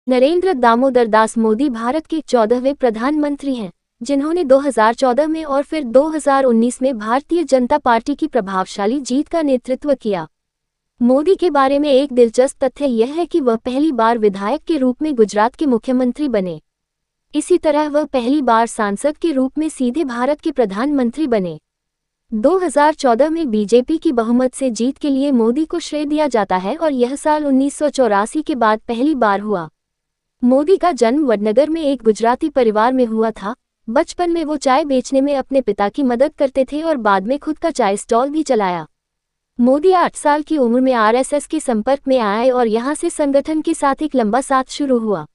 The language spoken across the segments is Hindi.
नरेंद्र दामोदर दास मोदी भारत के 14वें प्रधानमंत्री हैं, जिन्होंने 2014 में और फिर 2019 में भारतीय जनता पार्टी की प्रभावशाली जीत का नेतृत्व किया। मोदी के बारे में एक दिलचस्प तथ्य यह है कि वह पहली बार विधायक के रूप में गुजरात के मुख्यमंत्री बने। इसी तरह वह पहली बार सांसद के रूप में सीधे भारत के प्रधानमंत्री बने। 2014 में बीजेपी की बहुमत से जीत के लिए मोदी को श्रेय दिया जाता है और यह साल 1984 के बाद पहली बार हुआ। मोदी का जन्म वडनगर में एक गुजराती परिवार में हुआ था। बचपन में वो चाय बेचने में अपने पिता की मदद करते थे और बाद में खुद का चाय स्टॉल भी चलाया। मोदी 8 साल की उम्र में आरएसएस के संपर्क में आए और यहां से संगठन के साथ एक लंबा साथ शुरू हुआ।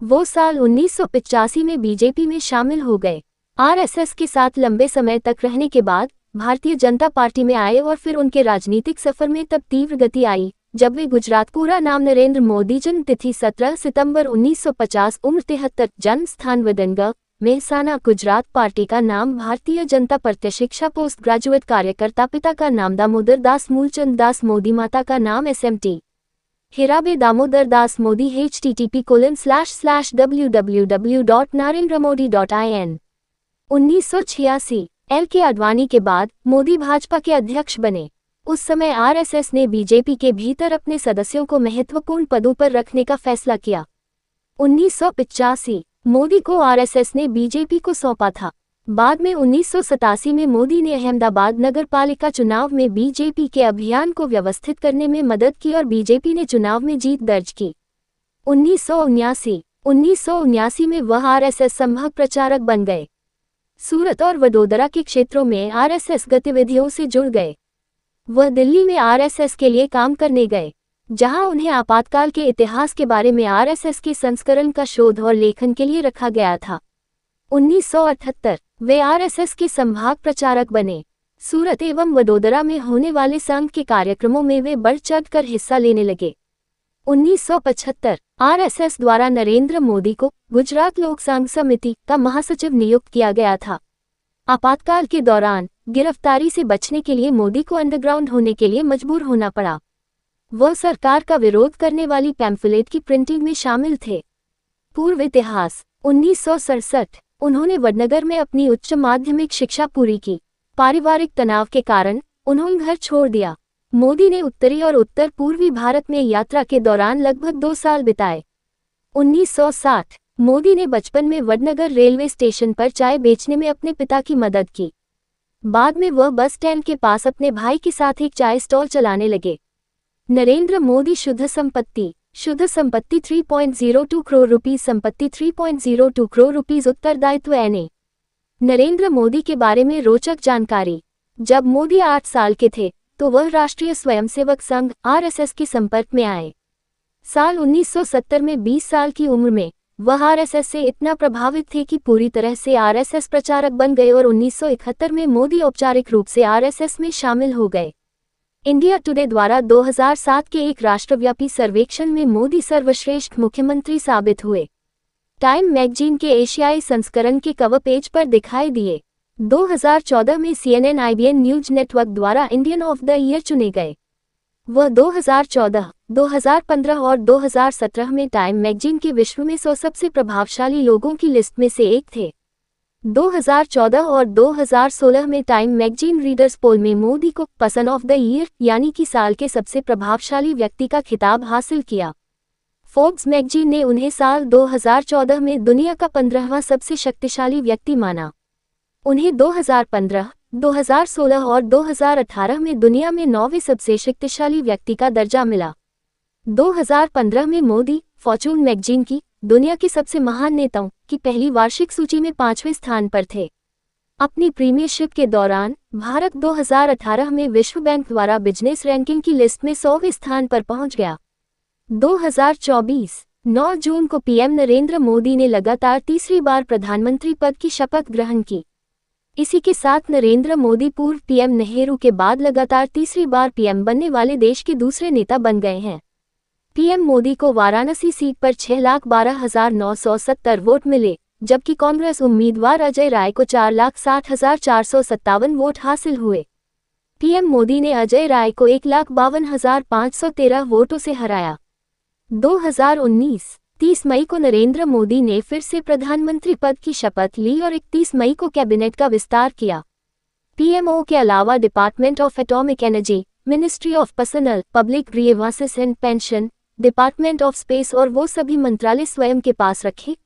वो साल 1985 में बीजेपी में शामिल हो गए। आरएसएस के साथ लंबे समय तक रहने के बाद भारतीय जनता पार्टी में आए और फिर उनके राजनीतिक सफर में तब तीव्र गति आई जब वे गुजरात, पूरा नाम नरेंद्र मोदी, जन्म तिथि 17 सितंबर 1950, उम्र 73, जन्म स्थान वडनगर, मेहसाना, गुजरात, पार्टी का नाम भारतीय जनता पार्टी, शिक्षा पोस्ट ग्रेजुएट कार्यकर्ता, पिता का नाम दामोदर दास मूलचंद दास मोदी, माता का नाम SMT हिराबे Damodar Das Modi, http://www.narendramodi.in। 1986 LK Advani के बाद मोदी भाजपा के अध्यक्ष बने। उस समय आरएसएस ने बीजेपी के भीतर अपने सदस्यों को महत्वपूर्ण पदों पर रखने का फैसला किया। 1985 मोदी को आरएसएस ने बीजेपी को सौंपा था। बाद में 1987 में मोदी ने अहमदाबाद नगरपालिका चुनाव में बीजेपी के अभियान को व्यवस्थित करने में मदद की और बीजेपी ने चुनाव में जीत दर्ज की। 1979 में वह आरएसएस संभाग प्रचारक बन गए। सूरत और वडोदरा के क्षेत्रों में आरएसएस गतिविधियों से जुड़ गए। वह दिल्ली में आरएसएस के लिए काम करने गए, जहां उन्हें आपातकाल के इतिहास के बारे में आरएसएस के संस्करण का शोध और लेखन के लिए रखा गया था। 1978 वे आरएसएस के संभाग प्रचारक बने। सूरत एवं वडोदरा में होने वाले संघ के कार्यक्रमों में वे बढ़ चढ़कर हिस्सा लेने लगे। 1975 आरएसएस द्वारा नरेंद्र मोदी को गुजरात लोक संघ समिति का महासचिव नियुक्त किया गया था। आपातकाल के दौरान गिरफ्तारी से बचने के लिए मोदी को अंडरग्राउंड होने के लिए मजबूर होना पड़ा। वह सरकार का विरोध करने वाली पैम्फलेट की प्रिंटिंग में शामिल थे। पूर्व इतिहास 1967 उन्होंने वडनगर में अपनी उच्च माध्यमिक शिक्षा पूरी की। पारिवारिक तनाव के कारण उन्होंने घर छोड़ दिया। मोदी ने उत्तरी और उत्तर पूर्वी भारत में यात्रा के दौरान लगभग 2 साल बिताए। 1960 मोदी ने बचपन में वडनगर रेलवे स्टेशन पर चाय बेचने में अपने पिता की मदद की। बाद में वह बस स्टैंड के पास अपने भाई के साथ एक चाय स्टॉल चलाने लगे। नरेंद्र मोदी शुद्ध संपत्ति 3.02 करोड़ रुपीस, संपत्ति 3.02 करोड़ रुपीस, उत्तरदायित्व NA। नरेंद्र मोदी के बारे में रोचक जानकारी। जब मोदी 8 साल के थे तो वह राष्ट्रीय स्वयंसेवक संघ RSS के संपर्क में आए। साल 1970 में 20 साल की उम्र में वह आरएसएस से इतना प्रभावित थे कि पूरी तरह से आरएसएस प्रचारक बन गए और 1971 में मोदी औपचारिक रूप से आरएसएस में शामिल हो गए। इंडिया टुडे द्वारा 2007 के एक राष्ट्रव्यापी सर्वेक्षण में मोदी सर्वश्रेष्ठ मुख्यमंत्री साबित हुए। टाइम मैगजीन के एशियाई संस्करण के कवर पेज पर दिखाई दिए। 2014 में CNN IBN न्यूज नेटवर्क द्वारा इंडियन ऑफ द ईयर चुने गए। वह 2014, 2015 और 2017 में टाइम मैगजीन के विश्व में 100 सबसे प्रभावशाली लोगों की लिस्ट में से एक थे। 2014 और 2016 में टाइम मैगजीन रीडर्स पोल में मोदी को पर्सन ऑफ द ईयर यानी कि साल के सबसे प्रभावशाली व्यक्ति का खिताब हासिल किया। फोर्ब्स मैगजीन ने उन्हें साल 2014 में दुनिया का 15वां सबसे शक्तिशाली व्यक्ति माना। उन्हें 2015, 2016 और 2018 में दुनिया में 9वें सबसे शक्तिशाली व्यक्ति का दर्जा मिला। 2015 में मोदी फॉर्च्यून मैगजीन की दुनिया के सबसे महान नेताओं की पहली वार्षिक सूची में 5वें स्थान पर थे। अपनी प्रीमियरशिप के दौरान भारत 2018 में विश्व बैंक द्वारा बिजनेस रैंकिंग की लिस्ट में 100वें स्थान पर पहुंच गया। 2024 9 जून को पीएम नरेंद्र मोदी ने लगातार तीसरी बार प्रधानमंत्री पद की शपथ ग्रहण की। इसी के साथ नरेंद्र मोदी पूर्व पीएम नेहरू के बाद लगातार तीसरी बार पीएम बनने वाले देश के दूसरे नेता बन गए हैं। पीएम मोदी को वाराणसी सीट पर 6,12,970 वोट मिले, जबकि कांग्रेस उम्मीदवार अजय राय को 4,60,457 वोट हासिल हुए। पीएम मोदी ने अजय राय को 1,52,513 वोटों से हराया। 2019 30 मई को नरेंद्र मोदी ने फिर से प्रधानमंत्री पद की शपथ ली और 31 मई को कैबिनेट का विस्तार किया। पीएमओ के अलावा department of atomic energy, ministry of personal, public grievances and pension, department of space और वो सभी मंत्रालय स्वयं के पास रखे